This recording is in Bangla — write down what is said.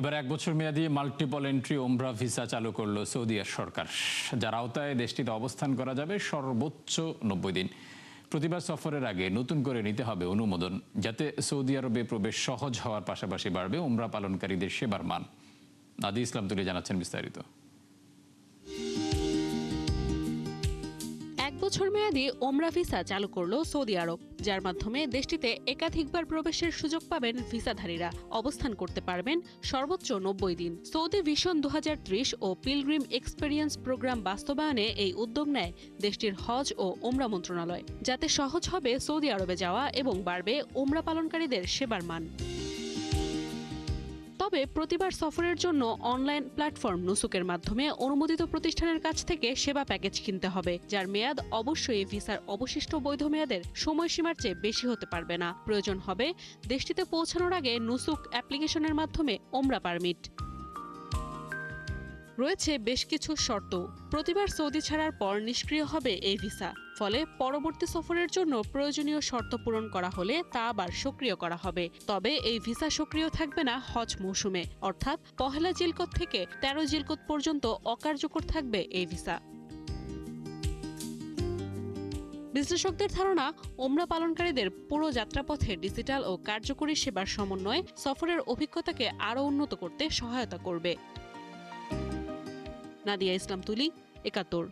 এবার 1 বছর মেয়াদী মাল্টিপল এন্ট্রি ওমরা ভিসা চালু করলো সৌদি সরকার, যার আওতায় দেশটিতে অবস্থান করা যাবে সর্বোচ্চ 90 দিন। প্রতিবার সফরের আগে নতুন করে নিতে হবে অনুমোদন, যাতে সৌদি আরবে প্রবেশ সহজ হওয়ার পাশাপাশি বাড়বে ওমরা পালনকারীদের সেবার মান। নাদি ইসলাম তুলে জানাচ্ছেন বিস্তারিত। 1 বছর মেয়াদী ওমরা ভিসা চালু করল সৌদি আরব, যার মাধ্যমে দেশটিতে একাধিকবার প্রবেশের সুযোগ পাবেন ভিসাধারীরা। অবস্থান করতে পারবেন সর্বোচ্চ 90 দিন। সৌদি ভিশন 2030 ও পিলগ্রিম এক্সপেরিয়েন্স প্রোগ্রাম বাস্তবায়নে এই উদ্যোগ নেয় দেশটির হজ ও ওমরা মন্ত্রণালয়, যাতে সহজ হবে সৌদি আরবে যাওয়া এবং বাড়বে ওমরা পালনকারীদের সেবার মান। তবে প্রতিবার সফরের জন্য অনলাইন প্ল্যাটফর্ম নুসুকের মাধ্যমে অনুমোদিত প্রতিষ্ঠানের কাছ থেকে সেবা প্যাকেজ কিনতে হবে, যার মেয়াদ অবশ্যই ভিসার অবশিষ্ট বৈধ মেয়াদের সময়সীমার চেয়ে বেশি হতে পারবে না। প্রয়োজন হবে দেশটিতে পৌঁছানোর আগে নুসুক অ্যাপ্লিকেশনের মাধ্যমে ওমরা পারমিট। রয়েছে বেশ কিছু শর্ত। প্রতিবার সৌদি ছাড়ার পর নিষ্ক্রিয় হবে এই ভিসা, ফলে পরবর্তী সফরের জন্য প্রয়োজনীয় শর্ত পূরণ করা হলে তা আবার সক্রিয় করা হবে। তবে এই ভিসা সক্রিয় থাকবে না হজ মৌসুমে, অর্থাৎ 1 জিলকত থেকে 13 জিলকত পর্যন্ত অকার্যকর থাকবে এই ভিসা। বিশ্লেষকদের ধারণা, ওমরা পালনকারীদের পুরো যাত্রাপথে ডিজিটাল ও কার্যকরী সেবার সমন্বয় সফরের অভিজ্ঞতাকে আরও উন্নত করতে সহায়তা করবে। নাদিয়া ইসলাম তুলি, 71।